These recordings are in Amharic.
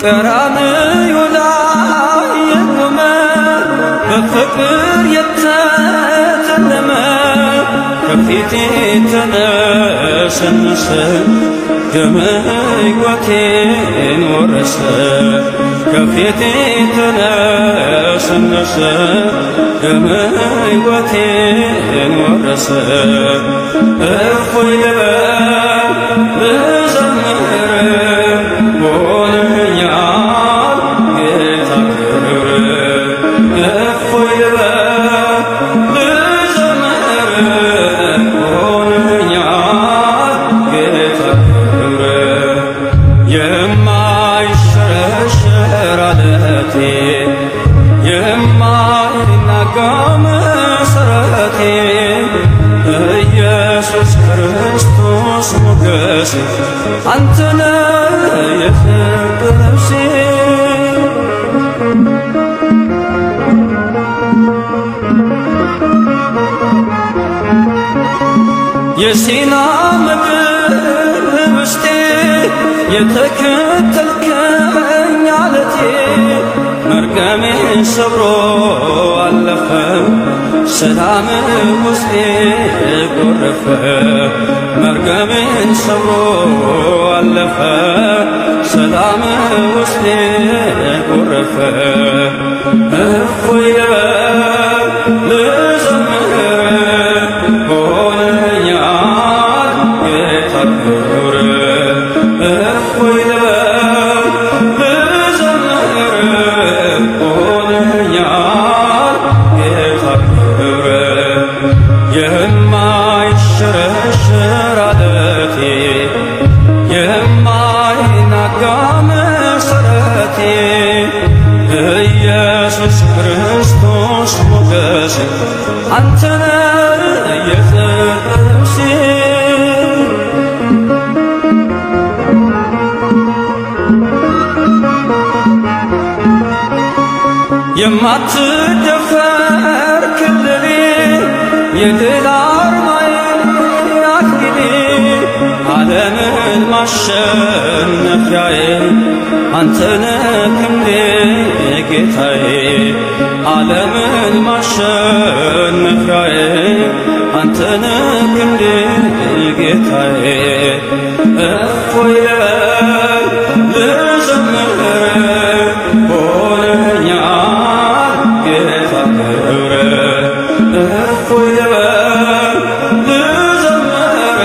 ቀራንዮ ላይ የቆመ በፍቅር የተተለመ ከፊቴ ተነሰነሰ ደመ ሕይወቴን ወረሰ ከፊቴ ተነሰነሰ ደመ ሕይወቴን ወረሰ እፎይ ልዘምር ሆነኛል ጌታ ክብር እፎይ ልዘምር ሆነኛል ጌታ ክብር የማይሸረሸር ዓለቴ የማይናጋ መሠረቴ ኢየሱስ ክርስቶስ ሞገሴ አንተ ነህ የጽድቅ ልብሴ የሲና ምድር ውስጤ የተከተልከኝ ዓለቴ መርገሜን ሰብሮ አለፈ ሰላም ውስጤ ጎረፈ መርገሜን ሰብሮ አለፈ ሰላም ውስጤ ጎረፈ እፎይ ልዘምር ሆነኛል ጌታ ክብር እፎይ ልዘምር ሆነኛል ጌታ ክብር የማይሸረሸር ዓለቴ የማይናጋ መሠረቴ ኢየሱስ ክርስቶስ ሞገሴ አንተ ነህ የጽድቅ ልብሴ የማትደፈር ክልሌ የድል አርማዬ አክሊሌ ዓለምን ማሸነፊያዬ አንተ ነህ ክንዴ ጌታዬ ዓለምን ማሸነፊያዬ አንተ ነህ ክንዴ ጌታዬ እፎይ ልዘምር ሆነኛል ጌታ ክብር እፎይ ልዘምር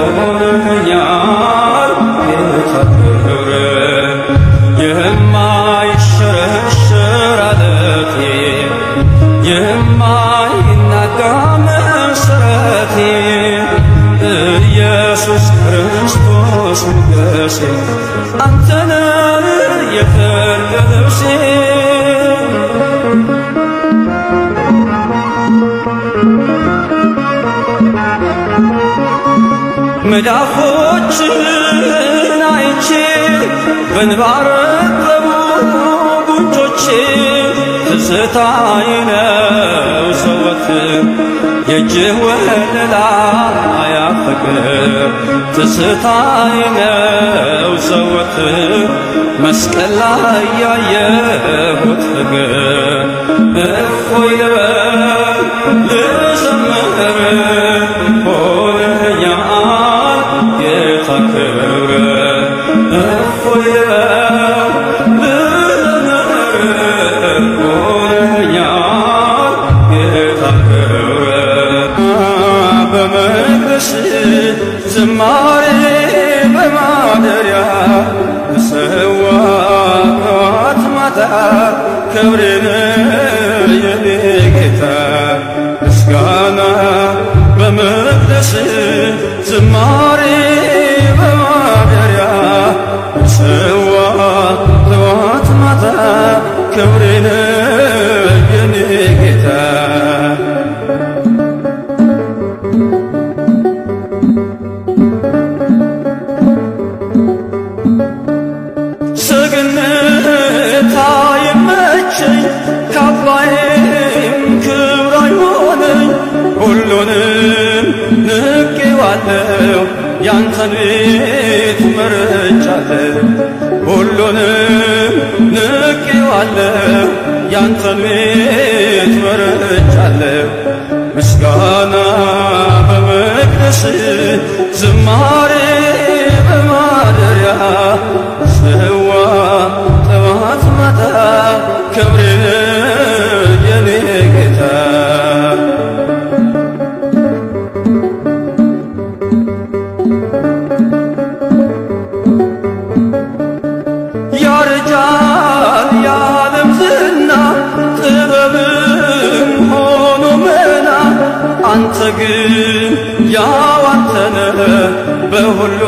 ሆነኛል ጌታ ክብር የማይሸረሸር ዓለቴ የማይናጋ መሠረቴ ኢየሱስ ክርስቶስ ሞገሴ አንተ ነህ የጽድቅ ልብሴ መዳፎችህን አይቼ በእንባ ረጠቡ ጉንጮቼ ትዝታዬ ነው ዘወትር የእጅህ ወለላ ፍቅር ትዝታዬ ነው ዘወትር መስቀል ላይ ያየሁት ፍቅር እፎይ ልዘምር ሆነኛል ጌታ ክብር እፎይ ልዘምር ሆነኛል ጌታ ክብር በመቅደስ ዝማሬ በማደሪያ ብሰዋ ጠዋት ማታ ክብሬን የኔ ጌታ ምስጋና በመቅደስ ዝማሬ በማደሪያ ብሰዋ ጠዋት ማታ ክብሬን የኔ ጌታ ሰገነት አይመቸኝ ካባዬም ክብር አይሆነኝ ሁሉንም ንቄዋለሁ ያንተን ቤት መርጫለሁ ሁሉንም ንቄዋለሁ ያንተን ቤት መርጫለሁ ምስጋና በመቅደስ ዝማሬ በማደሪያ ስዋ ጠዋት ማታ ክብሬን የኔ ጌታ ያረጃል የዓለም ዝና ጥበብም ሆኖ መና አንተ ግን ያው አንተነህ በሁሉ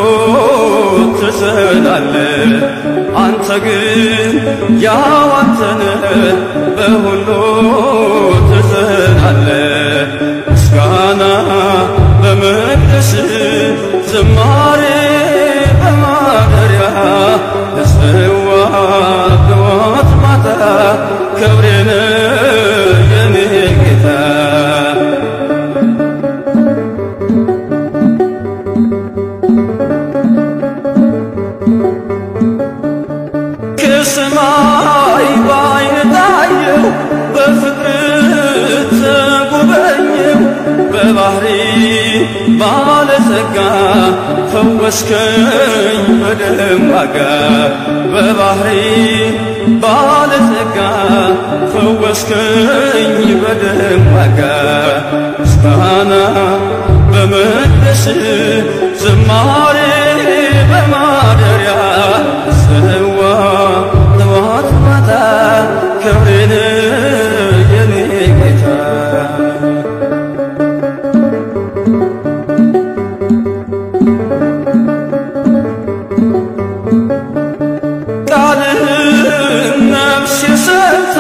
ትዘላለህ አንተ ግን ያው አንተነህ በሁሉ ትዘላለህ ምስጋና በመቅደስ ዝማሬ በማደሪያ ለስዋ ጠዋት ማታ ክብሬን የኔ ጌታ ከሰማይ በዓይን ታየው በፍቅር ተጎበኘው በባህሪ ባለጸጋ ፈወስከኝ በደም ዋጋ በባህሪ ባለጸጋ ፈወስከኝ በደም ዋጋ ምስጋና በመቅደስ ዝማሬ በማደሪያ ስዋ ጠዋት ማታ ክብሬን የኔ ጌታ ቃልህን ነፍሴ ሰምታ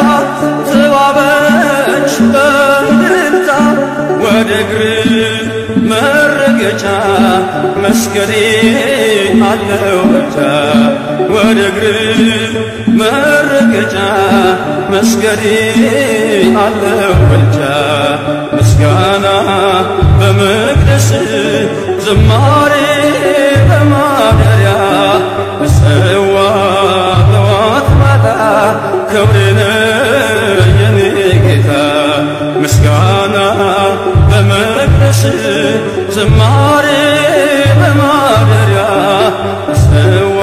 ተዋበች በእልልታ ወደ እግር መረገጫ መስገዴ አለው ብቻ ወደ እግር መረገጫ መስገዴ አለው ብቻ ምስጋና በመቅደስ ዝማሬ በማደሪያ ስዋ ጠዋት ማታ ክብሬን የኔ ጌታ ምስጋና በመቅደስ ዝማሬ በማደሪያ ስዋ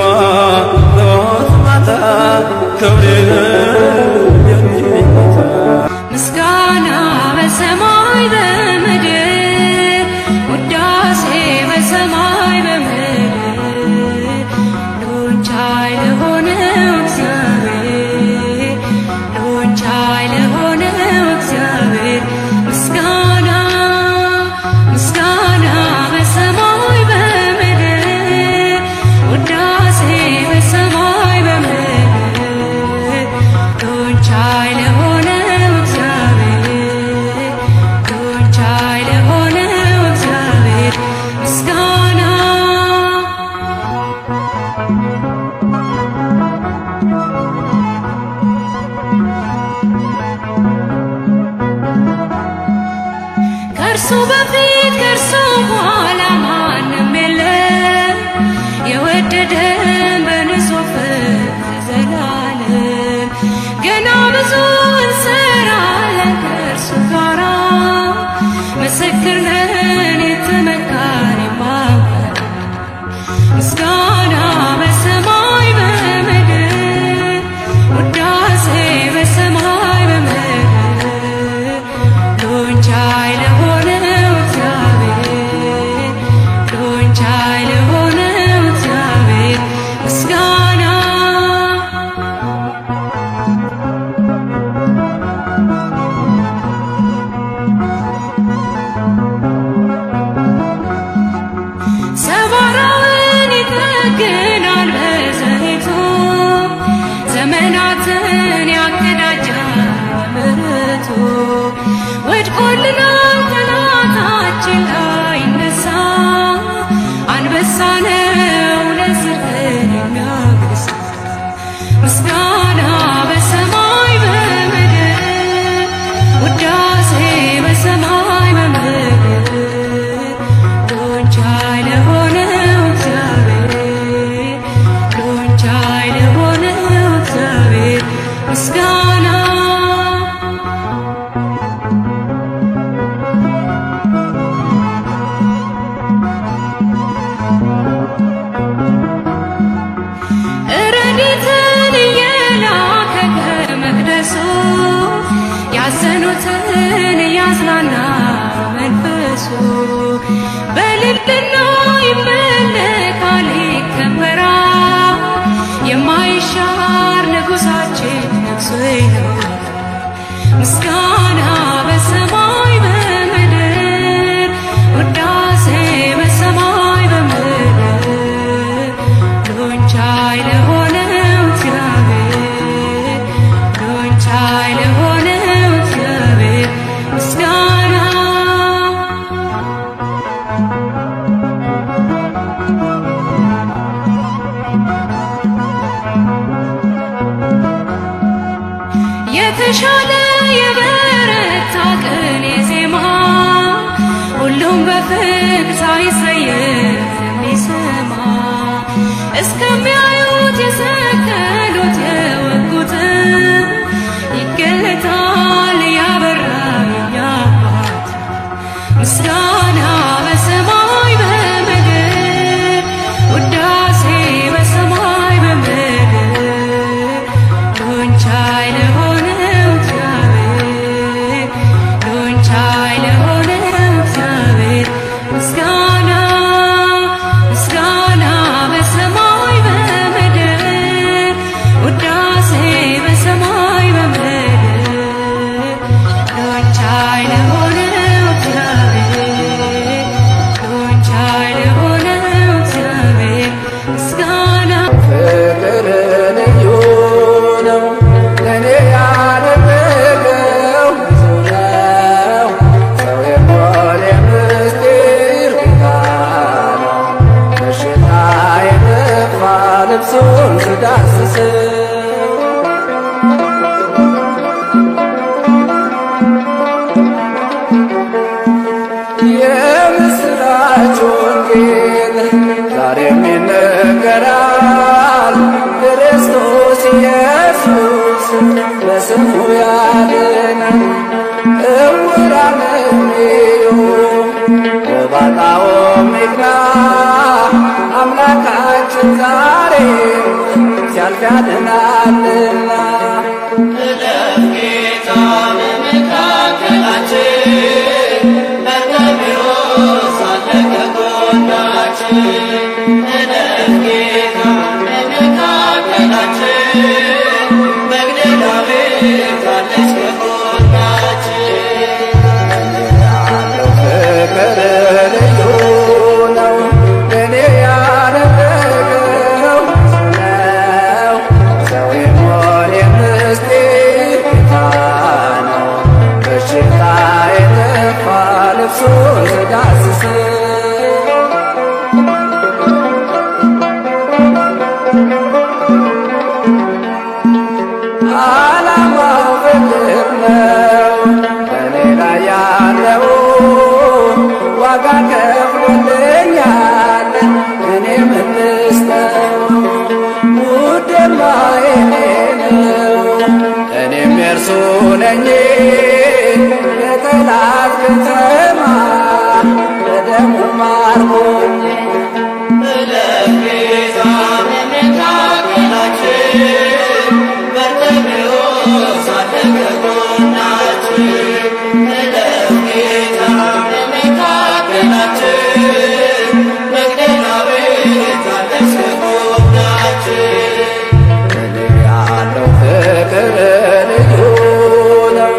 ጠዋት ማታ ክብሬን የኔ ጌታ ምስጋና በሰማይ በምድር ውዳሴ በሰማይ ያዘኑትን ያጽናና መንፈሱ በልልና ይመለካል ይከበራል የማይሻር ንጉሳችን ነግሶ ይኖራል ምስጋና በሰማይ በምድር ውዳሴ በሰማይ በምድር ሎንቻይ ለሆነው እግዚአብሔር ሎንቻይ ለሆነው እግዚአብሔር ምስጋና የተሻለ የበረታ ቅኔ ዜማ ሁሉም በፍቅር ሳይሰየፍ የሚሰማ እስከሚያዩት የሰቀሉት የወጉት ይገለጣል ያበራ የኛ አባት ምስጋና በሰማይ በምድር ውዳሴ በሰማይ በምድር ሎንቻይ ለሆነው እግዚአብሔር ሎንቻይ ለሆነው እግዚአብሔር ምስጋና ምስጋና በሰማይ በምድር ውዳሴ በሰማይ በምድር ሎንቻይ ለሆነው እግዚአብሔር ሎንቻይ ለሆነው እግዚአብሔር ምስጋና ፍቅር ልዩ ነው ለኔ ያደረገው ብዙ ነው ሰው የሞለ ምስጢር ጌታ ነው በሽታ የጠፋ ልብሱን ስዳስሰው የምስራች ወንጌል ዛሬም ይነገራል ክርስቶስ ኢየሱስ በስሙ ያድናል ዕውራን የሚዩ በባጣውም ይቅና አምላካችን ዛሬም ሲያልፍ ያድናልና እለፍ ጌታ በመካከላችን በርተሜዎስ አለ ከጎናችን እለፍ ጌታ በመካከላችን መግደላዊት አለች ከጎናችን ያለው ፍቅር ልዩ ነው ለኔ ያደረገው ነው ሰው የሞለ ምስጢር ጌታ ነው በሽታ የጠፋ ልብሱን ስዳስሰው ዓላማው ፍቅር ነው በኔ ላይ ያለው ዋጋ ከፍሎልኛል እኔ ምን ልስጠው ውዴማ የኔ ነው እኔም የእርሱ ነኝ የጠላት ከተማ በደሙ ማርኮኝ እለፍ ጌታ በመካከላችን በርተሜዎስ አለ ከጎናችን እለፍ ጌታ በመካከላችን መግደላዊት አለች ከጎናችን እኔ ያለው ፍቅር ልዩ ነው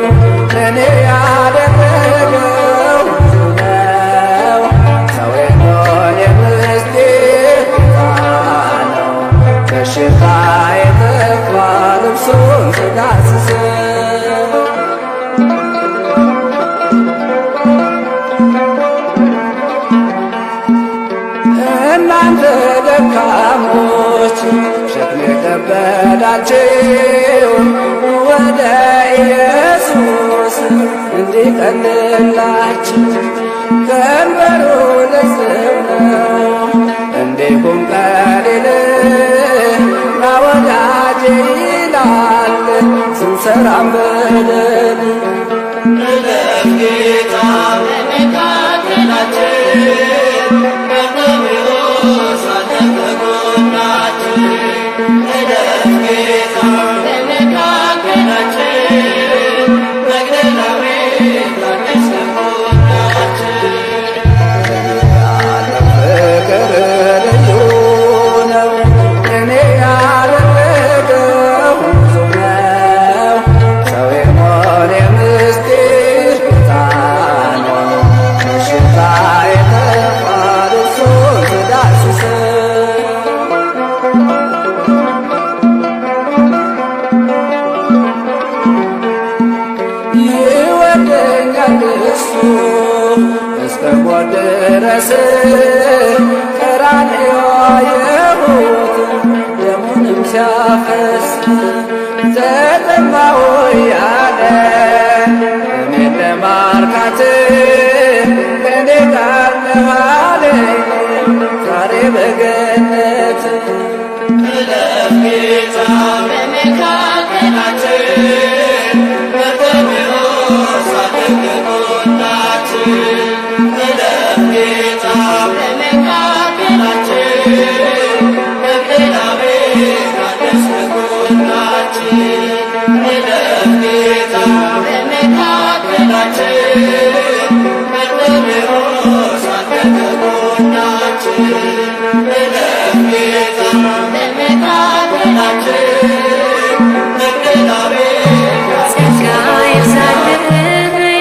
ለኔ ያደረገው ነው ሰው የሞለ ምስጢር ጌታ ነው በሽታ የጠፋ ልብሱን ስዳስሰው እናንተ ደካሞች ሸክም የከበዳችሁ ወደ ኢየሱስ እንዲቀልላችሁ ቀንበሩ ልዝብ ነው እንዲሁም ቀሊል ና ወዳጄ ይላል ስንሰራም በደል እለፍ ጌታ በመካከላችን በርተሜዎስ አለ ከጎናችን እለፍ ጌታ በመካከላችን መግደላዊት ድረስ ቀራንዮ አየሁት ደሙንም ሲያፈስ ተጠማሁ ያለ እኔን ለማርካት ከኔ ጋር ነህ አለኝ ዛሬ በገነት እለፍ ጌታ በመካከላችን በርጤሜዎስ አድርግ ጎናችን እለፍ ጌታ በመካከላችን በቤላቤት አድርስ ጎናችን እለፍ ጌታ በመካከላችን በርጤሜዎስ አድርግ ጎናችን እለፍ ጌታ ጸጋ ይብዛልህ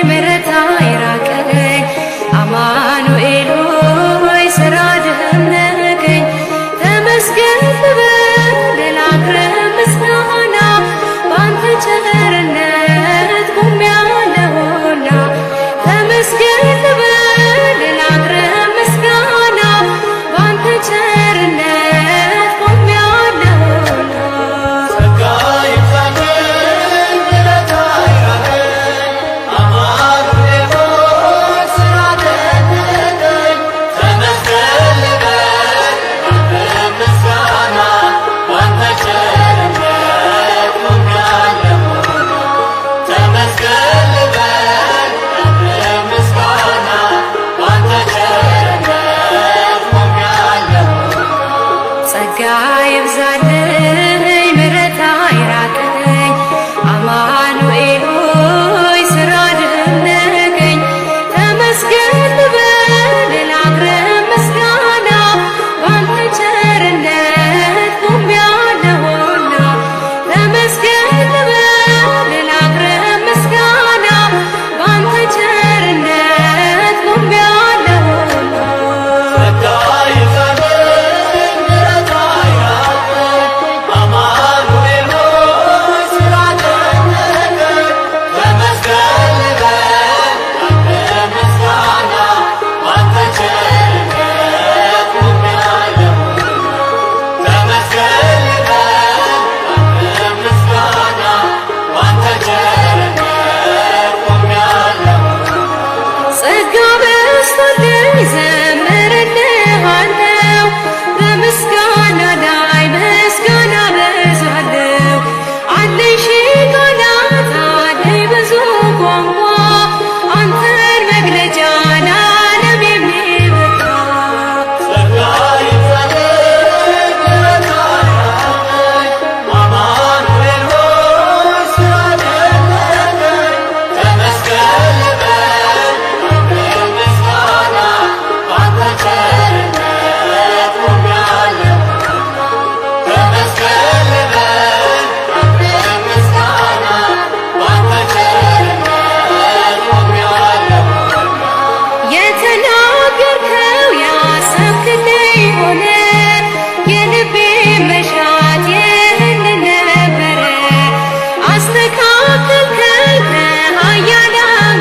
ምሕረት አይራቅልኝ አማኑኤል ሆይ ስራ ደነቀኝ ተመስገን ልበል ላቅርብ ምስጋና ባንተ ቸርነት ቆሜያለሁና ተመስገን ልበል ላቅርብ ምስጋና ባንተ ቸርነት ቆሜያለሁና ጸጋ ይብዛልህ ምሕረት አይራቅልኝ አማኑኤል ሆይ ስራ ደነቀኝ ተመስገን ልበል ላቅርብ ምስጋና ባንተ ቸርነት ቆሜያለሁና ተመስገን ልበል ላቅርብ ምስጋና ባንተ ቸርነት ቆሜያለሁና ጸጋ ይብዛልህ ምሕረት አይራቅልኝ አማኑኤል ሆይ ስራ ደነቀኝ ተመስገን ልበል ላቅርብ ምስጋና ባንተ ቸርነት ቆሜያለሁና ተመስገን ልበል ላቅርብ ምስጋና ባንተ ቸርነት ቆሜያለሁና ጸጋ ይብዛልህ ምሕረት አይራቅልኝ አማኑኤል ሆይ ስራ ደነቀኝ ተመስገን ልበል ላቅርብ ምስጋና ባንተ ቸርነት ቆሜያለሁና ተመስገን ልበል ላቅርብ ምስጋና ባንተ ቸርነት ቆሜያለሁና ጸጋ በዝቶልኝ ዘምርልሃለሁ በምስጋና ላይ ምስጋና በዛለሁ አለኝ ሺህ ቃላት አለኝ ብዙ ቋንቋ አንተን መግለጫ ለዓለም የሚበቃ ጸጋ ይብዛልህ ምሕረት አይራቅልኝ አማኑኤል ሆይ ስራ ደነቀኝ ተመስገን ልበል ላቅርብ ምስጋና ባንተ ቸርነት ቆሜያለሁና ተመስገን ልበል ላቅርብ ምስጋና ባንተ ቸርነት ቆሜያለሁና የተናገርከው ያሰብክልኝ ሆነ የልቤ መሻት ይህንን ነበረ አስተካከልከኝ ከኃያላን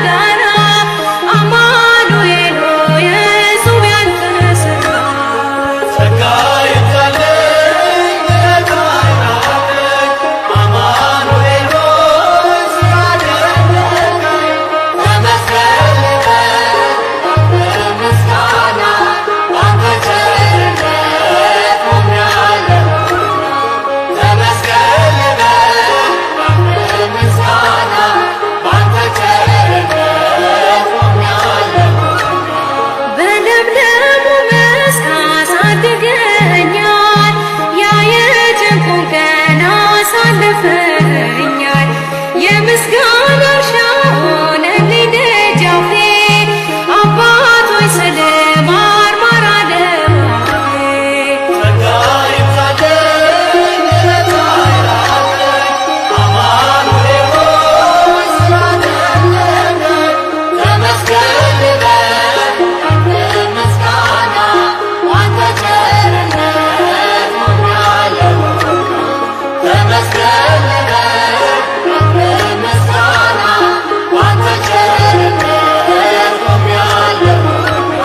ጋራ አማኑኤል ሆይ እጹብ ያንተ ሥራ ጸጋ ይብዛልህ ምሕረት አይራቅልኝ አማኑኤል ሆይ ስራ ደነቀኝ ተመስገን ልበል ላቅርብ ምስጋና ባንተ ቸርነት ቆሜያለሁና ተመስገን ልበል ላቅርብ ምስጋና ባንተ ቸርነት ቆሜያለሁና በለምለሙ መስክ አሳድገኸኛል ያ የጭንቁን ቀን አሳልፈኸኛል የምስጋና እርሻ ሆነልኝ ደጃፌ አባት ሆይ ስለማር ማር አለማፌ ጸጋ ይብዛልህ ምሕረት አይራቅልኝ አማኑኤል ሆይ ስራ ደነቀኝ ተመስገን ልበል ላቅርብ ምስጋና ባንተ ቸርነት ቆሜያለሁና ተመስገን ልበል ላቅርብ ምስጋና ባንተ ቸርነት ቆሜያለሁና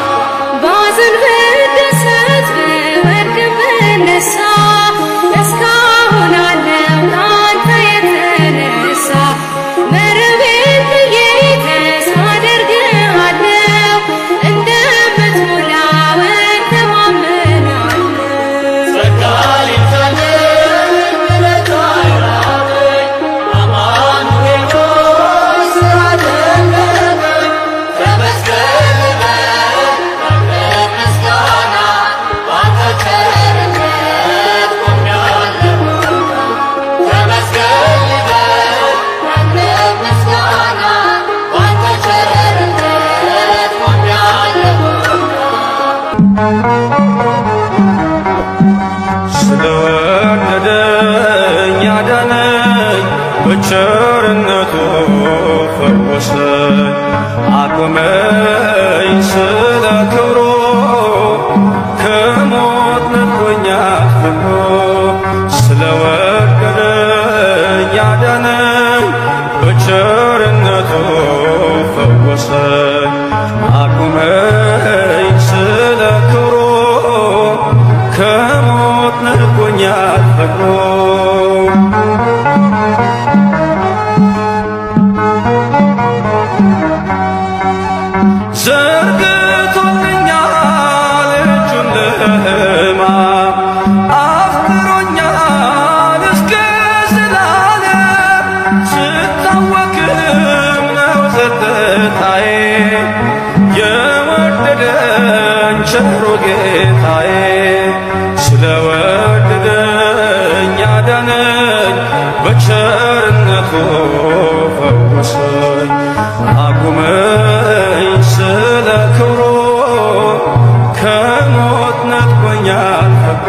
ያዳነኝ በቸርነቱ ፈወሰኝ አቆመኝ ስለ ክብሩ ከሞት ነጥቆኛል ፍቅሩ ስለወደደኝ ያዳነኝ በቸርነቱ ፈወሰኝ አቆመኝ ስለ ክብሩ ከሞት ነጥቆኛል ፍቅሩ ዘርግቶልኛል እጁን ለሕማም አፍቅሮኛል እስከ ዘላለም ስታወክም ነው ጸጥታዬ የወደደኝ ቸሩ ጌታዬ ስለወደደኝ ያዳነኝ በቸርነቱ ፈወሰኝ አቁመኝ ስለ ክብሩ ከሞት ነጥቆኛል ፍቅሩ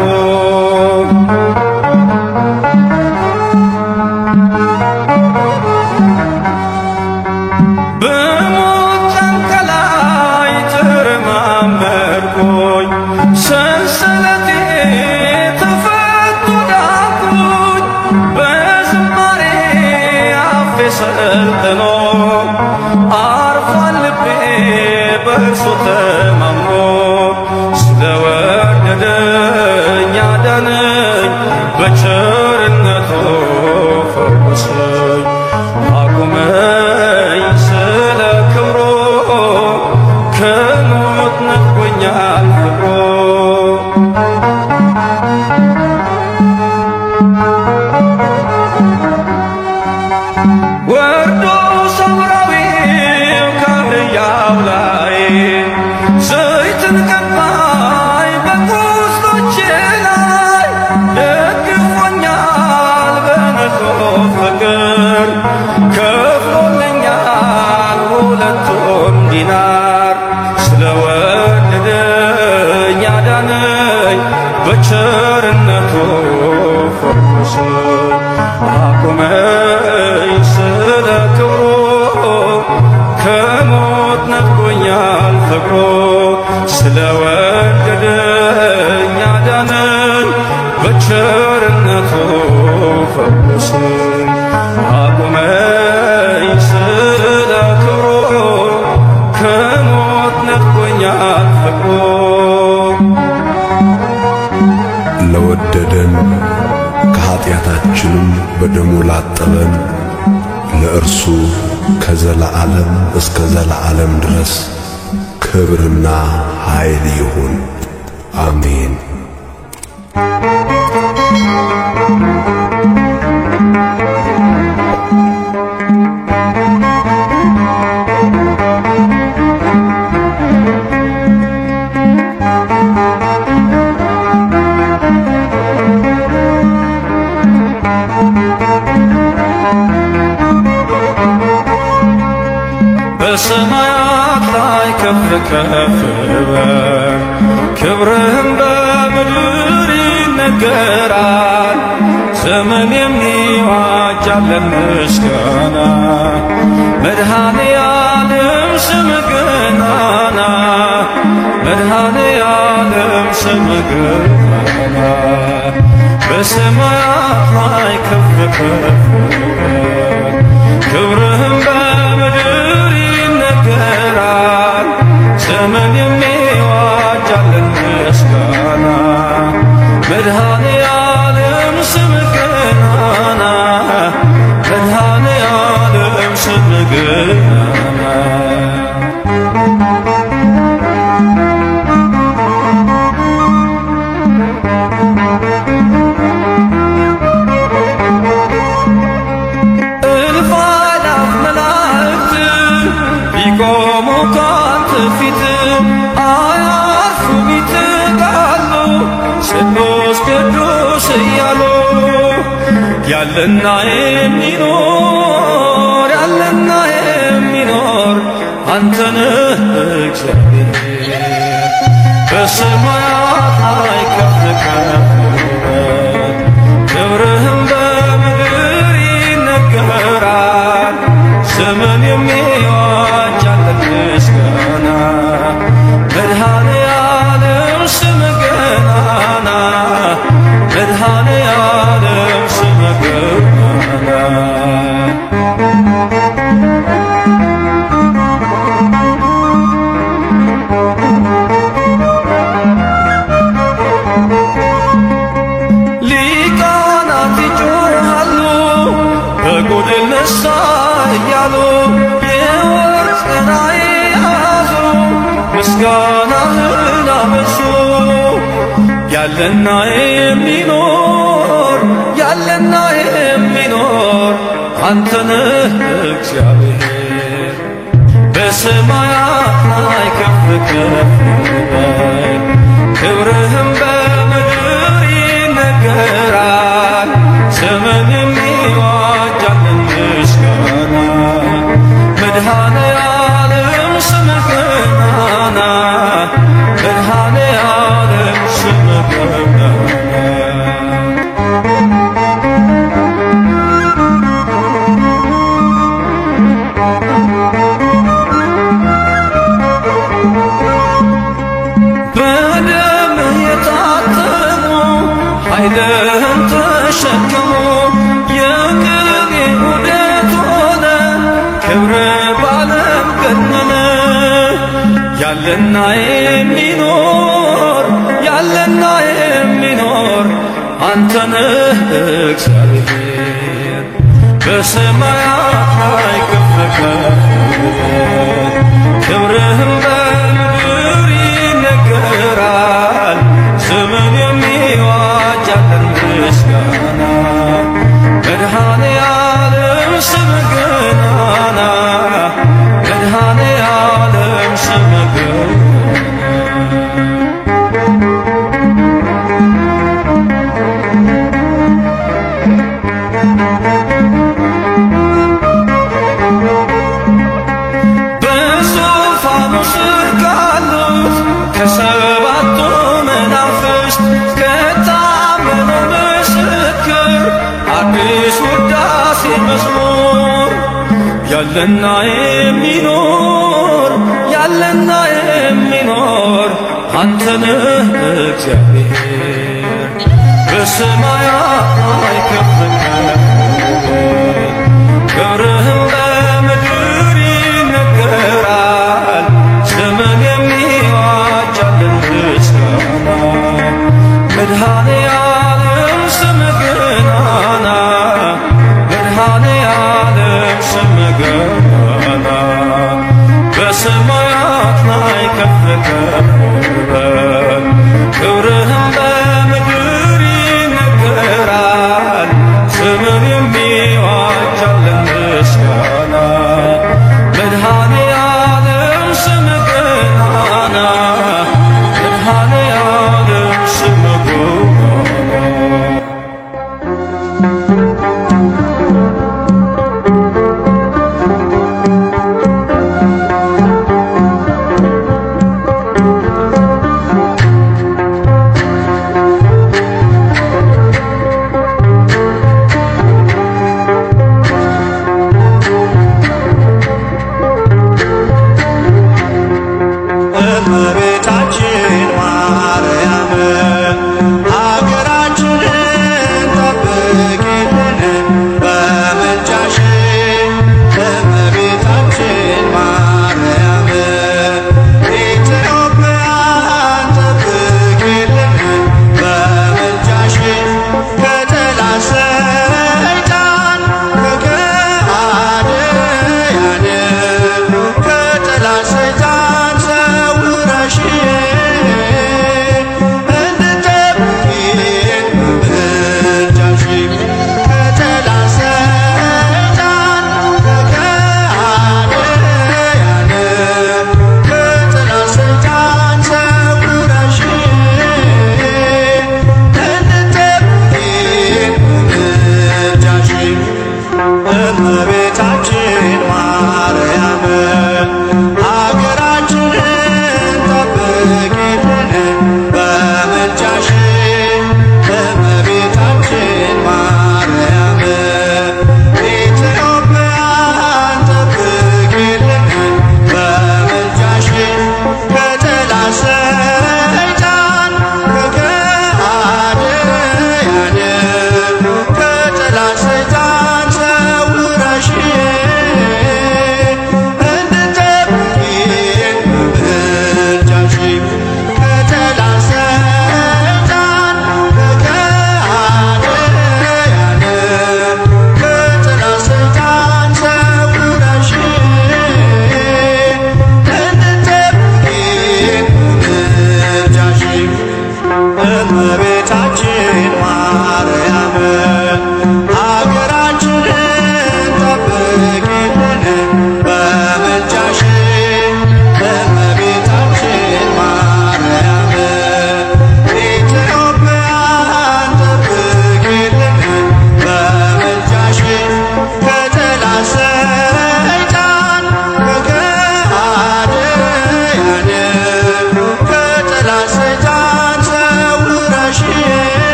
በሞት ጫንቃ ላይ ተረማመድኩኝ ሰንሰለቴ ተፈቶ ዳንኩኝ በዝማሬ አፌ ሰልጥኖ አርፏል ልቤ በእርሱ ተማምኖ ስለወደደኝ ያዳነኝ በቸርነቱ ፈወሰኝ አቁመኝ ስለ ክብሩ ከሞት ነጥቆኛል ፍቅሩ ወርዶ ሰውራዊው ከአህያው ላይ ዘይትን ቀባኝ በቁስሎቼ ላይ ደግፎኛል በንጹሕ ፍቅር ከፍሎልኛል ሁለቱን ዲናር ስለወደደኝ ያዳነኝ በቸርነቱ ፈወሰኝ አቁመኝ ስለ ክብሩ ከሞት ነጥቆኛል ፍቅሩ ስለወደደኝ ያዳነኝ በቸርነቱ ፈወሰኝ አቁመኝ ስለ ክብሩ ከሞት ነጥቆኛል ፍቅሩ ለወደደን ከኃጢአታችንም በደሙ ላጠበን ለእርሱ ከዘላለም እስከ ዘላለም ድረስ ክብርና ኃይል ይሁን አሜን። በሰማያት ላይ ከፍ ከፍ በል ክብርህም በምድር ይነገራል ዘመን የሚዋጃለን ምስጋና መድኃኔ ዓለም ስምህ ገናና መድኃኔ ዓለም ስምህ ገናና በሰማያት ላይ ከፍ ከፍ በል ክብርህም በምድር ይነገራል ዘመን የሚዋጃለን ምስጋና መድኃኔ ዓለም ስምህ ገናና መድኃኔ ዓለም ስምህ ገናና እልፍ አእላፍ መላእክት ቢቆሙ ካንተ ፊት አያርፉም ይተጋሉ ቅዱስ ቅዱስ እያሉ ያለና የሚኖር አንተ ነህ እግዚአብሔር በሰማያት ላይ ከፍ ከፍ ክብርህም በምድር ዘመን የሚዋጅ ያለን ምስጋና መድኃኔዓለም ስም ገናና መድኃኔዓለም ስም ገናና ሊቃናት ይጮኻሉ በጎድል ነሣ እያሉ የወርቅ ጽና የያዙ ምስጋናህን አበዙ ያለና የሚኖር ያለና የሚኖር አንተ ነህ እግዚአብሔር በሰማያት ላይ ከፍ ከፍ በል ክብርህም በምድር ይነገራል ዘመን የሚዋጅ ያለን ምስጋና መድኃኔዓለም ስምህ ገናና መድኃኔዓለም ስምህ ገናና በደምህ የታተሙ ኃይልህን ተሸከሙ የቅኔ ዑደት ሆነ ክብርህ በዓለም ገነነ ያለና የሚኖር አንተ ነህ እግዚአብሔር በሰማያት ላይ ከፍ ከፍ በል ክብርህም በምድር ይነገራል ዘመን የሚዋጅ ያለን ምስጋና መድኃኔዓለም ስምህ ገናና መድኃኔዓለም ስምህ ገናና በዙፋኑ ስር ካሉት ከሰባቱ መናፍስት ከታመነው ምስክር አዲስ ውዳሴ መዝሙር ያለና የሚኖር አንተ ነህ እግዚአብሔር በሰማያት ላይ ከፍ ከፍ በል ክብርህም በምድር ይነገራል ዘመን የሚዋጅ ያለን ምስጋና መድኃኔዓለም ስምህ ገናና መድኃኔዓለም ስምህ ገናና በሰማያት ላይ ከፍ ከፍ በል ክብርህም በምድር ይነገራል ዘመን የሚዋጅ ያለን ምስጋና መድኃኔዓለም ስምህ ገናና መድኃኔዓለም ስምህ ገናና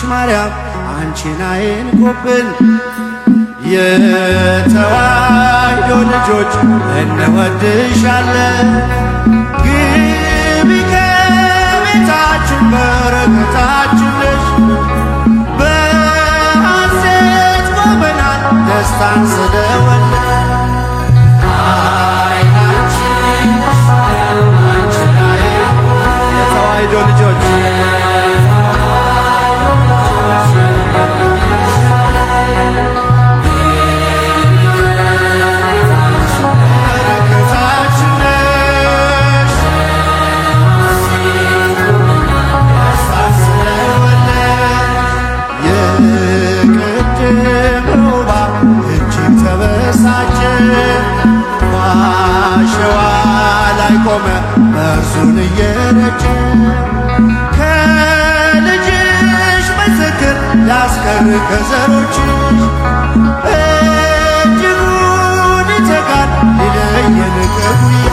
ማርያም አንቺን አይንኩብን የተዋሕዶ ልጆች እንወድሻለን። ግቢ ከቤታችን በረከታችን ነሽ። በሐሴት ቆመናል ደስታን ስለወለድን። የተዋሕዶ ልጆች ቆመ እርሱን እየረጨ ከልጅሽ ምስክር ላስቀር ከዘሮችሽ እጅጉን ይተጋል ሊለየን ከጉያ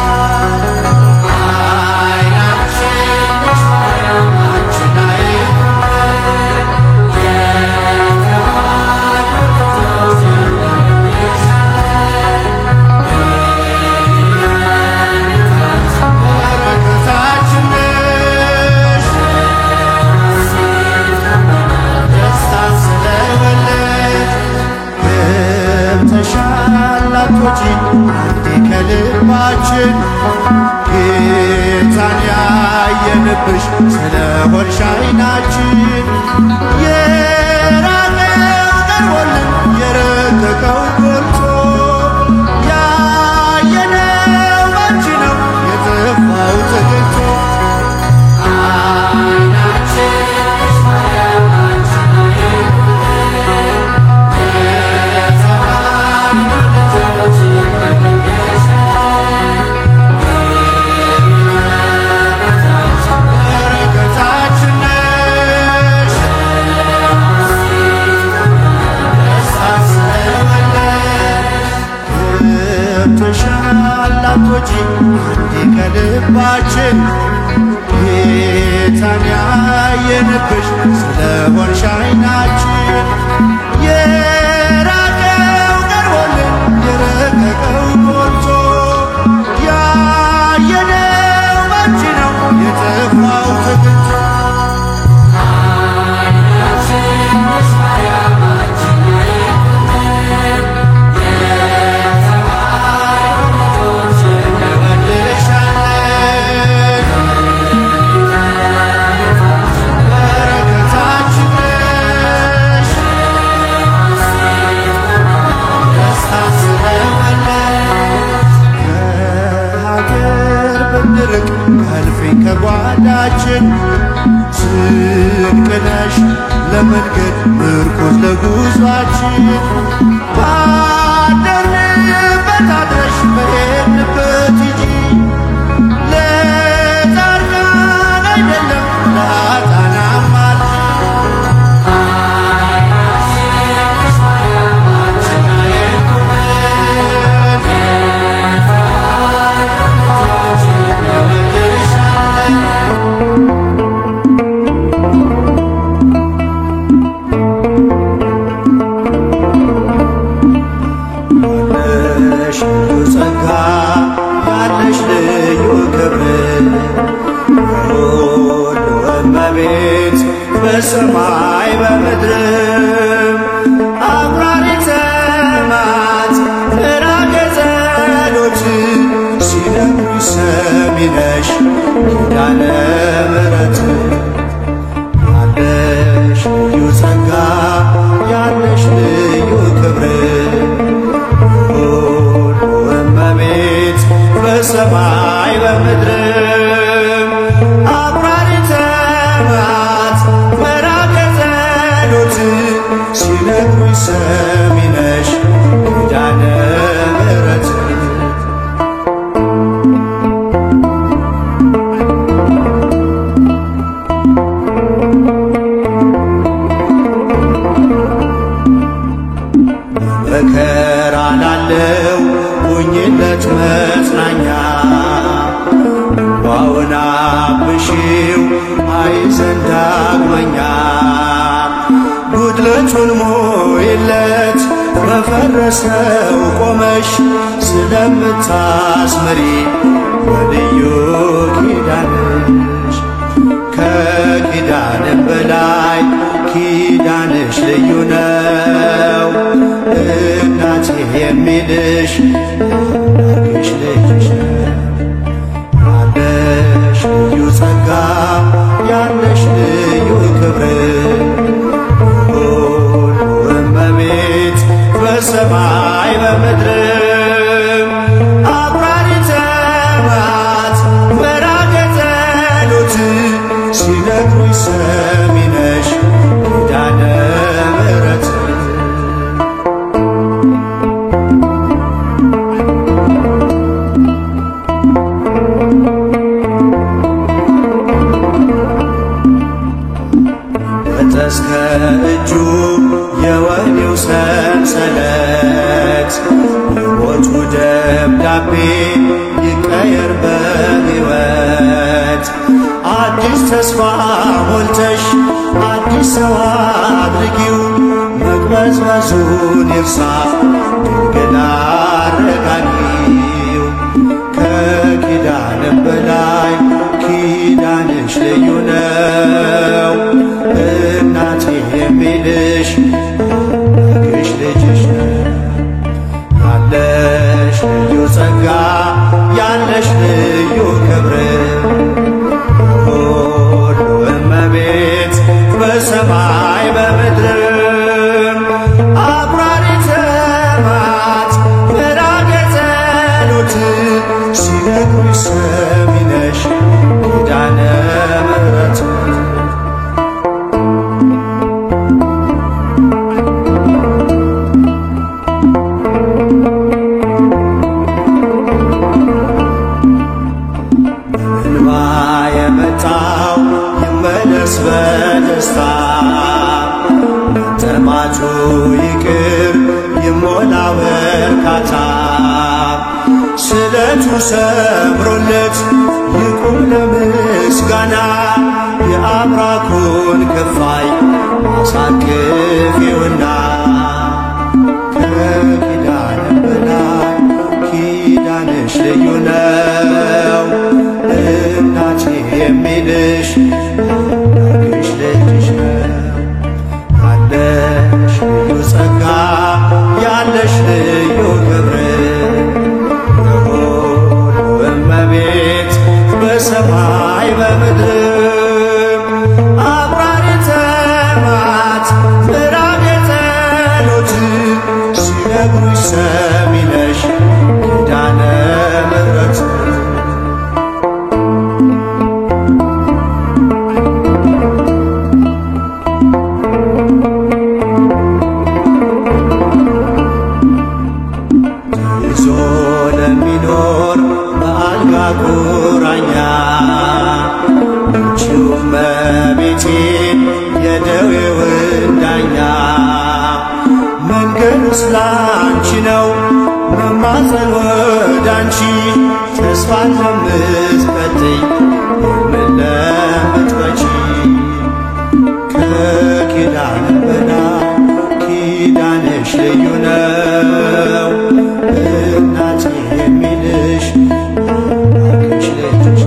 አንዴ ከልባችን ጌታን ያየንብሽ ስለሆንሽ ዓይናችን የራቀው ቀርቦልን የረቀቀው ጎልቶ ያየነው ባንቺ ነው የጠፋው ተገኝቶ ላቶጂ አንዴ ከልባችን ጌታን ያየንብሽ ስለሆንሽ ዓይናችን የራቀው ቀርቦልን የረቀቀው ጎልቶ ያየነው ባንቺ ነው የጠፋው ተገኝቶ ከልፍኝ ከጓዳችን ስንቅ ነሽ ለመንገድ ምርኩዝ ለጉዟችን ባደርንበት አድረሽ በሄድንበት ሂጂ ለጻድቃን አይደለም ለኃጥአንም አልጂ ክብር ሁሉ እመቤት በሰማይ በምድርም አቁራሪተ መዓት ምዕራገ ጸሎት ሲነግሩኝ ሰሚ ነሽ ኪዳነ ምሕረት ያለሽ ልዩ ጸጋ ያለሽ ልዩ ክብር ሁሉ እመቤት በሰማይ በምድርም አቁራሪተ መዓት ምዕራገ ጸሎት ሲነግሩኝ ሰሚ ነሽ ኪዳነ ምሕረት መከራ ላለው ሁኝለት መጽናኛ እንባውን አብሺው አይዘን ዳግመኛ ጉድለቱን ሞይለት በፈረሰው ቆመሽ ስለምታስመሪ በልዩ ኪዳንሽ ከኪዳንም በላይ ኪዳንሽ ልዩ ነው እናቴ የሚልሽ አምላክሽ ልጅሽ ነው ያለሽ ልዩ ጸጋ ያለሽ ልዩ ክብር ሁሉ እመቤት በሰማይ በምድርም አቁራሪተ መዓት ምዕራገ ጸሎት ሲነግሩኝ ሰሚ ነሽ ኪዳነ ምሕረት እስከ እጁ የወህኒው ሰንሰለት የሞቱ ደብዳቤ ይቀየር በሕይወት አዲስ ተስፋ ሞልተሽ አዲስ ሰው አድርጊው መቅበዝበዙን ይርሳ ድንግል አረጋጊው ከኪዳንም በላይ ኪዳንሽ ልዩ ነው እናቴ የሚልሽ አምላክሽ ልጅሽ ነው ያለሽ ልዩ ጸጋ ያለሽ ልዩ ክብር ሁሉ እመቤት በሰማይ በምድርም አቁራሪተ መዓት ምዕራገ ጸሎት ሲነግሩኝ ሰሚ ነሽ ኪዳነ ምሕረት እንባ የመጣው ይመለስ በደስታ መጠማቱ ይቅር ይሞላ በርካታ ስለቱ ሰምሮለት ይቁም ለምስጋና የአብራኩን ክፋይ አሳቅፊውና ከኪዳንም በላይ ኪዳንሽ ልዩ ነው እናቴ የሚልሽ አምላክሽ ልጅሽ ነው ያለሽ ልዩ ጸጋ ያለሽ ልዩ ክብር ሁሉ እመቤት በሰማይ በምድርም አቁራሪተ መዓት ምዕራገ ጸሎት ሲነግሩኝ ሰሚ ነሽ ኪዳነ ምሕረት ይዞ ለሚኖር በአልጋ ቁራኛ አንቺው እመቤቴ የደዌውን ዳኛ መንገዱስ ላንቺ ነው መማፀን ወዳንቺ ተስፋን ለምትቀጥይ ምን ለምትበጂ ከኪዳንም በላይ ኪዳንሽ ልዩ ነው እናቴ የሚልሽ አምላክሽ ልጅሽ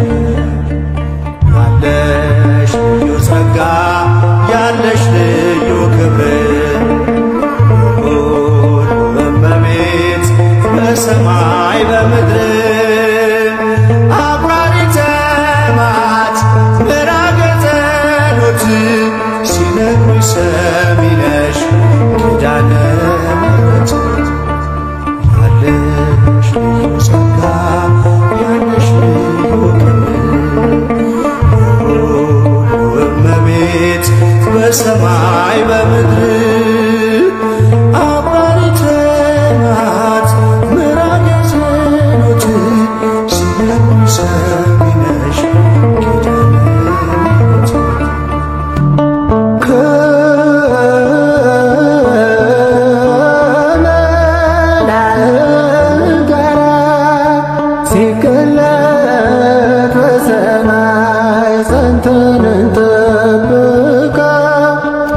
የለት በሰማይ ጸንተን እንጠብቀው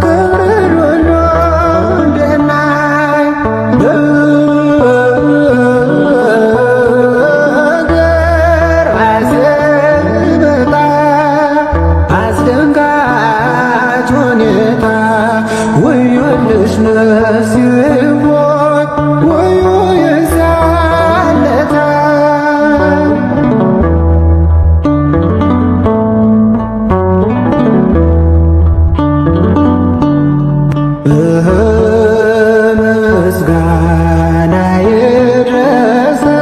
ክብርን ሁሉ እንድናይ ነገር ሲመጣ አስደንጋጭ ሁኔታ ወዮልሽ ነፍሴ ሆይ ወዮ የዚያን ዕለት ምስጋና ይድረሰው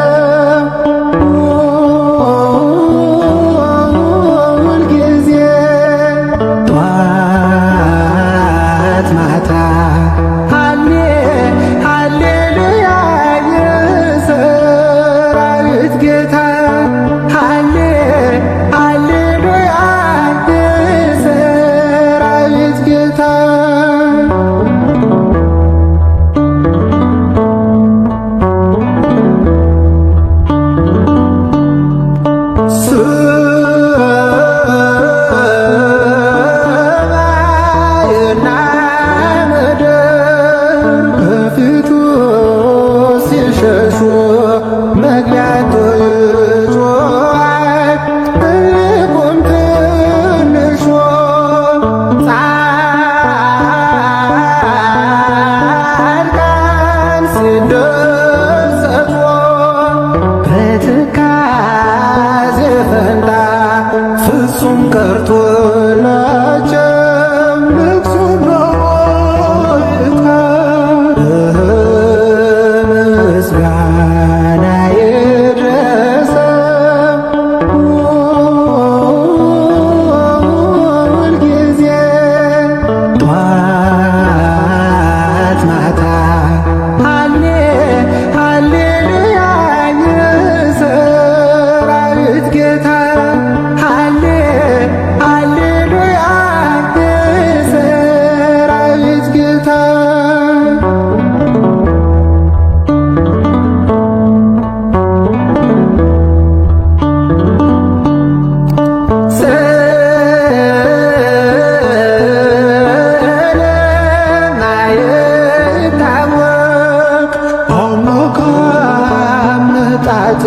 ሁልጊዜ ጠዋት ማታ ሃሌሉያ የሰራዊት ጌታ ሃሌሉያ የሰራዊት ጌታ ሰማይና ምድር ከፊቱ ሲሸሹ መግቢያቱ ይጮኻል ትልቁም ትንሹ ጻድቃን ሲደሰቱ በትካዜ ፈንታ ፍጹም ቀርቶላቸው ልቅሶ በሆይታ ምስጋና ይድረሰው ሁልጊዜ ጠዋት ማታ ሃሌሉያ የሰራዊት ጌታ ሃሌሉያ የሰራዊት ጌታ ስለማይታወቅ አምላክ አመጣጥ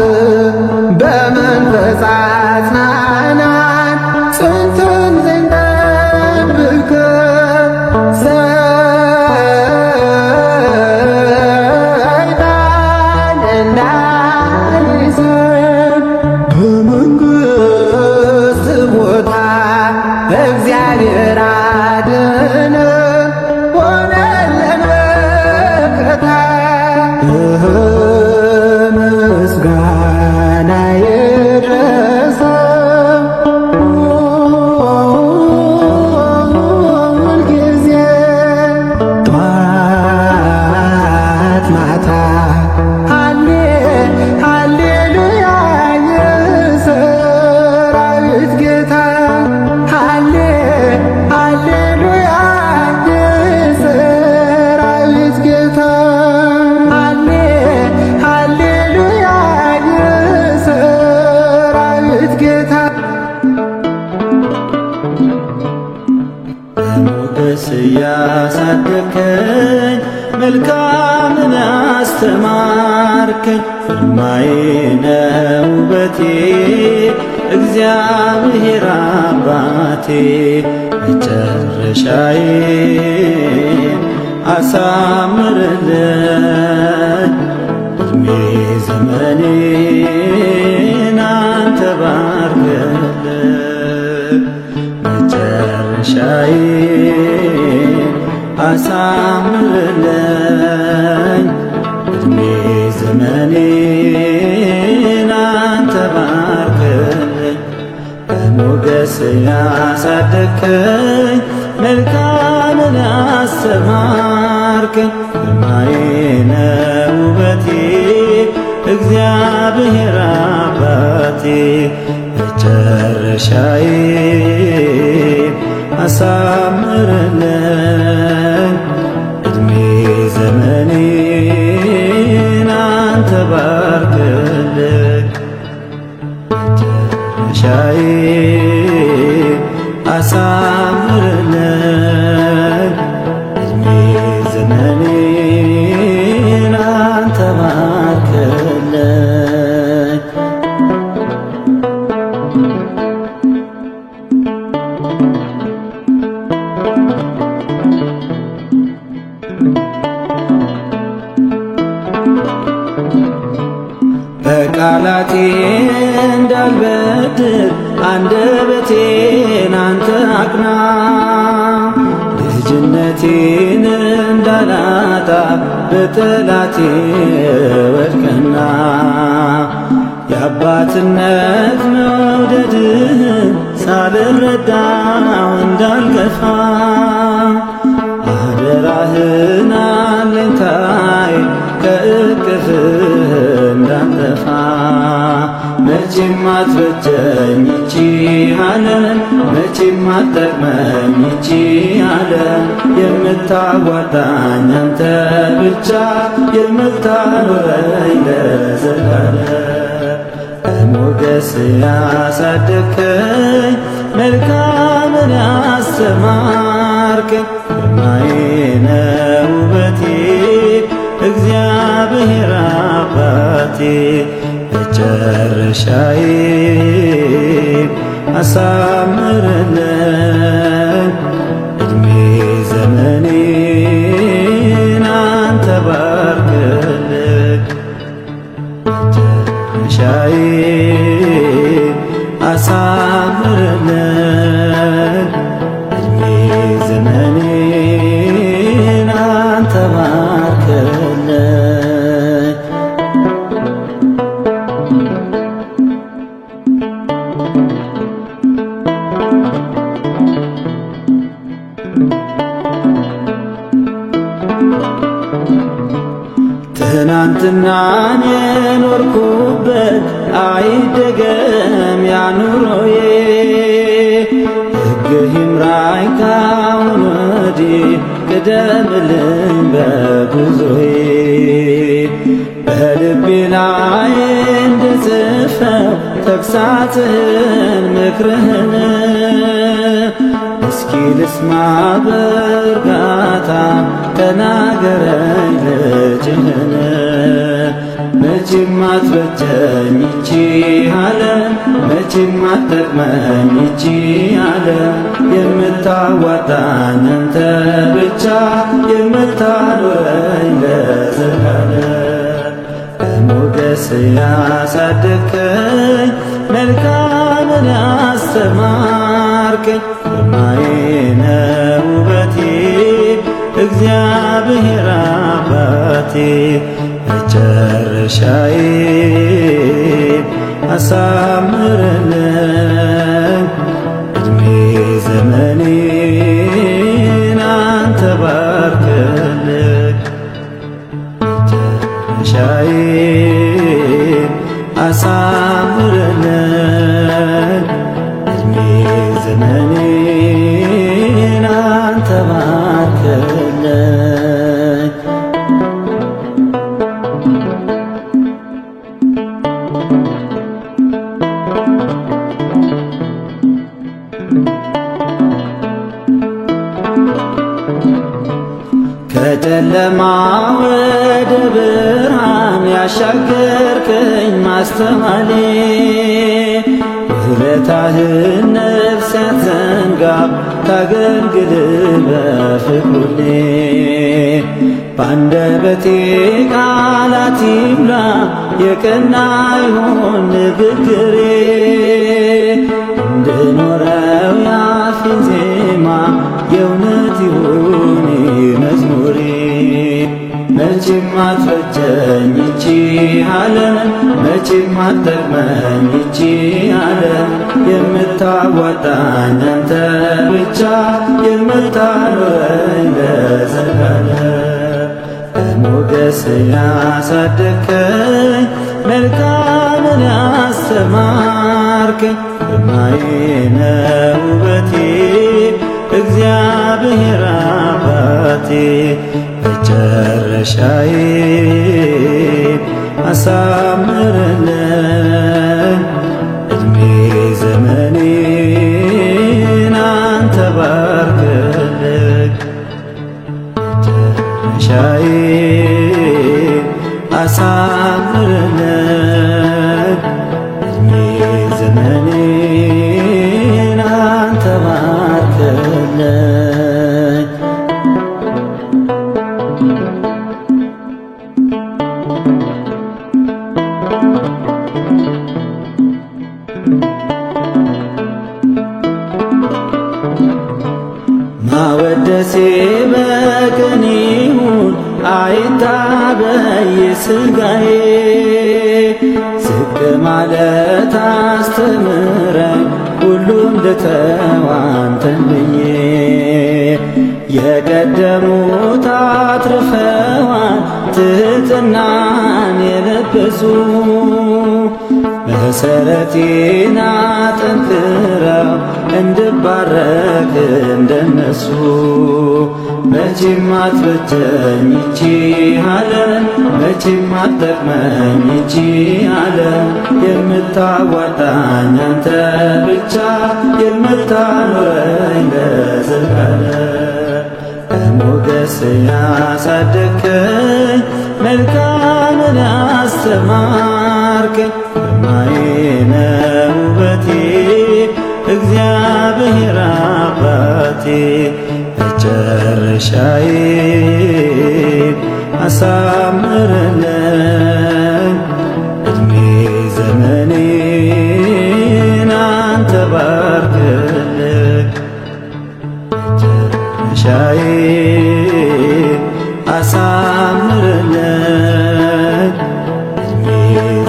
በመንፈስ አጽናናን ጽንተን ዘንጠብቅ ሰይጣን እንዳይዘን በመንግሥት ቦታ እግዚአብሔር አድነን ሆነልን መከታ ምስጋና ይድረሰው ሁልጊዜ ጠዋት ማታ ሃሌሉያ የሰራዊት ጌታ ሃሌሉያ የሰራዊት ጌታ ሃሌሉያ የሰራዊት ጌታ በሞገስ ያሳደግከኝ መልካምን ያስተማርከኝ ግርማዬ ነው ውበቴ እግዚአብሔር አባቴ መጨረሻዬን አሳምርልኝ እድሜ ዘመኔን አንተ ባርክልኝ መጨረሻዬን አሳምርልኝ እድሜ ዘመኔን አንተ ባርክልኝ በሞገስ ያሳደግከኝ መልካምን ያስተማርከኝ ግርማዬ ነው ውበቴ እግዚአብሔር አባቴ መጨረሻዬን አሳምርልኝ እድሜ ዘመኔን አንተ ባርክልኝ መጨረሻዬን አሳምርልኝ እድሜ ዘመኔን አንተ ባርክልኝ። በቃላቴ እንዳልበድል አንደበቴን አንተ አቅና፣ ልጅነቴን እንዳላጣ በጠላቴ ወድቅና፣ የአባትነት መውደድህን ሳልረዳው እንዳልገፋ፣ አደራህን አለኝታዬ ከእቅፍህ እንዳልጠፋ። መቼም አትበጀኝ ይቺ ዓለም፣ መቼም አትጠቅመኝ ይቺ ዓለም፣ የምታዋጣኝ አንተ ብቻ የምታኖረኝ ለዘላለም። በሞገስ ያሳደግከኝ መልካምን ያስተማርከኝ ግርማዬ ነህ ውበቴ እግዚአብሔር አባቴ። መጨረሻዬን አሳምርልኝ እድሜ ዘመኔን አንተ ባርክልኝ። መጨረሻዬን አሳምርልኝ እድሜ ዘመኔን አንተ ባርክልኝ። ትናንትናን የኖርኩበት አይደገም ያኑሮዬ፣ ሕግህ ይምራኝ ካሁን ወዲህ ቅደምልኝ በጉዞዬ። በልቤ ላይ እንድጽፈው ተግሣጽህን ምክርህን፣ እስኪ ልስማ በእርጋታ ተናገረኝ ልጅህን። መቼም አትበጀኝ ይቺ ዓለም፣ መቼም አትጠቅመኝ ይቺ ዓለም፣ የምታዋጣኝ አንተ ብቻ የምታኖረኝ ለዘላለም። በሞገስ ያሳደግከኝ መልካምን ያስተማርከኝ ግርማዬ ነህ ውበቴ እግዚአብሔር አባቴ። መጨረሻዬን አሳምርልኝ እድሜ ዘመኔን አንተ ባርክልኝ። መጨረሻዬን አሳምርልኝ እድሜ ዘመኔን አንተ ባርክልኝ። ከጨለማ ወደ ብርሃን ያሻገርከኝ ማስተዋሌ፣ ውለታህን ነፍስ ያትዘንጋ ታገልግል በፍቅሩሌ። በአንደበቴ ቃላት ይሙላ የቀና ይሁን ንግግሬ፣ እንድኖረው ያፌን ዜማ የእውነት ይሁን መዝሙሬ። መቼም አትበጀኝ ይቺ ዓለም፣ መቼም አትጠቅመኝ ይቺ ዓለም፣ የምታዋጣኝ አንተ ብቻ የምታኖረኝ ለዘላለም። በሞገስ ያሳደግከኝ መልካምን ያስተማርከኝ ግርማዬ ነህ ውበቴ እግዚአብሔር አባቴ። መጨረሻዬን አሳምርልኝ እድሜ ዘመኔን ዘመኔን አንተ ባርክልኝ። ማወደሴ በቅን ይሁን አይታበይ ሥጋዬ፣ ዝቅ ማለት አስተምረኝ ሁሉን ልተው አንተን ብዬ። የቀደሙት አትርፈዋል ትሕትናን የለበሱ፣ መሠረቴን አጠንክረው እንድባረክ እንደነሱ። መቼም አትበጀኝ ይቺ ዓለም፣ መቼም አትጠቅመኝ ይቺ ዓለም። የምታዋጣኝ አንተ ብቻ፣ የምታኖረኝ ለዘላለም። በሞገስ ያሳደግከኝ መልካምን ያስተማርከኝ፣ ግርማዬ ነህ ውበቴ እግዚአብሔር አባቴ። መጨረሻዬን አሳምርልኝ፣ ዕድሜ ዘመኔን አንተ ባርክልኝ። መጨረሻዬን አሳምርልኝ፣ ዕድሜ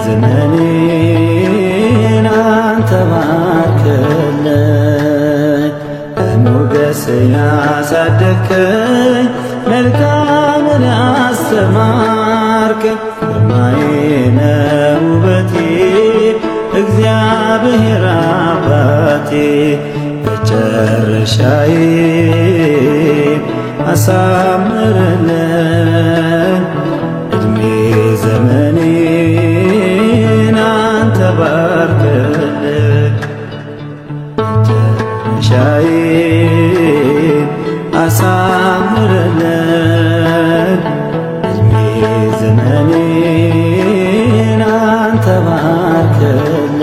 ዘመኔን አንተ ባርክልኝ። በሞገስ ያሳደግከኝ መልካምን ያስተማርከኝ፣ ግርማዬ ነህ ውበቴ እግዚአብሔር አባቴ። መጨረሻዬን አሳምርልኝ፣ ዕድሜ ዘመኔን አንተ ባርክልኝ። መጨረሻዬን አሳምርልኝ፣ ዕድሜ ዘመኔን አንተ ባርክልኝ።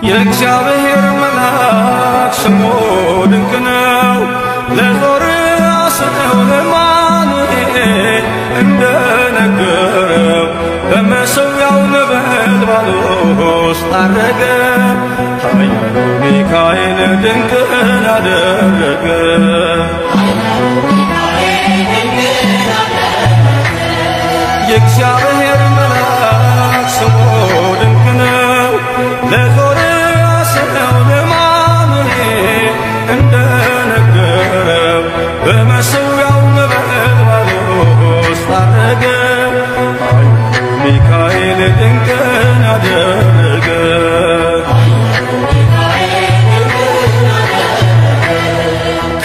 የእግዚአብሔር መልአክ ስሙ ድንቅ ነው፣ ለዞርያስ ነው ለማኑኤል እንደነገረው። በመሠዊያው ነበልባል ውስጥ አረገ፣ ኃያሉ ሚካኤል ድንቅን አደረገ። የእግዚአብሔር መልአክ ስሙ ድንቅ ነው፣ ለዞርያስ ነው ለማኑኤል እንደነገረው። በመሠዊያው ነበልባል ውስጥ አረገ፣ ኃያሉ ሚካኤል ድንቅን አደረገ።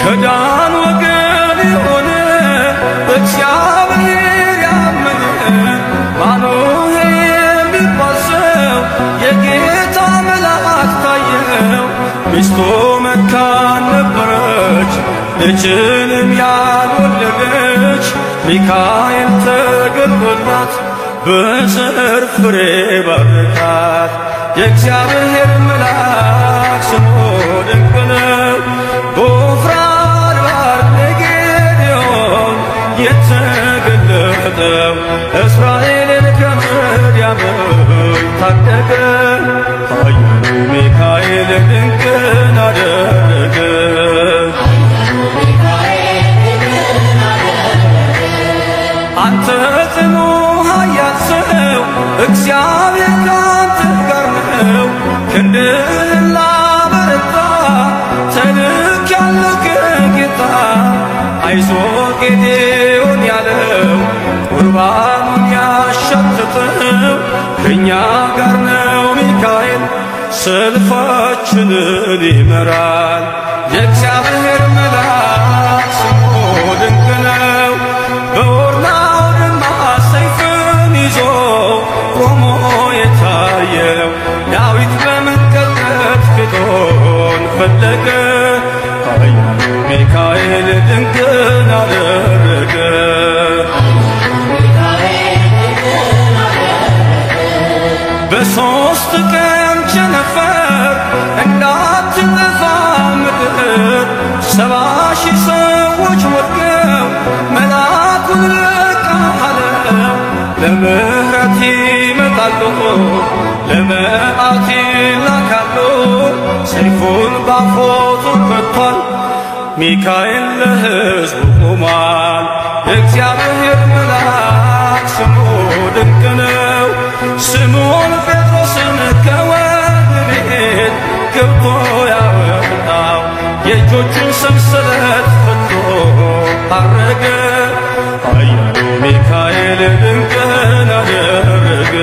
ከዳን ወገን የሆነ በእግዚአብሔር ያመነ ማኑሄ የሚባል ሰው የጌታ መልአክ ታየው። ሚስቱ መካን ነበረች፣ ልጅንም ያልወለደች። ሚካኤል ተገልጦላት በዘር ፍሬ ባረካት። የእግዚአብሔር መልአክ ስሙ ድንቅ ነው፣ በወፍራን ባሕር ለጌዴዎን የተገለጠው። እስራኤልን ከምድያም ታደገ፣ ኃያሉ ሚካኤል ድንቅን አደረገ። አንተ ጽኑ ኃያል ሰው እግዚአብሔር ካንተ ጋር ነው። ክንድህን ላበረታ ተልኬአለሁ ከጌታ። አይዞህ ጌዴዎን ያለው ቁርባኑን ያሸተተው ከእኛ ጋር ነው ሚካኤል ሰልፋችንን ይመራል። የእግዚአብሔር መልአክ ስሙ ድንቅን አደረገ። በሦስት ቀን ቸነፈር እንዳትጠፋ ምድር 70 ሺህ ሰዎች ወድቀው መልአኩን ልቅ አለው። ለምሕረት ይመጣሉ ለመዓት ይላካሉ። ሰይፉን ባፎቱ ከቷል ሚካኤል ለሕዝቡ ቆሟል። የእግዚአብሔር መልአክ ስሙ ድንቅ ነው። ስምዖን ጴጥሮስን ከወህኒ ቤት ገብቶ ያወጣው የእጆቹን ሰንሰለት ፈቶ አረገ። ኃያሉ ሚካኤል ድንቅን አደረገ።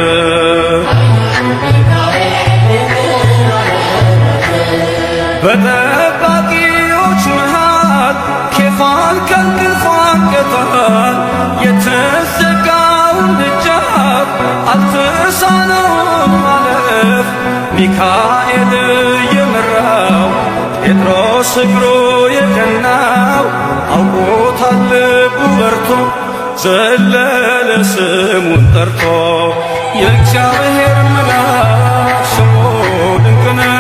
በጠባቂዎች መሃል ኬፋን ከእንቅልፉ አንቅቷል። የተዘጋውን ደጃፍ አልተሳነውም ማለፍ። ሚካኤል የመራው ጴጥሮስ እግሩ የቀናው አውቆታል ልቡ በርቶ ዘለለ ስሙን ጠርቶ። የእግዚአብሔር መልአክ ስሙ ድንቅ ነው።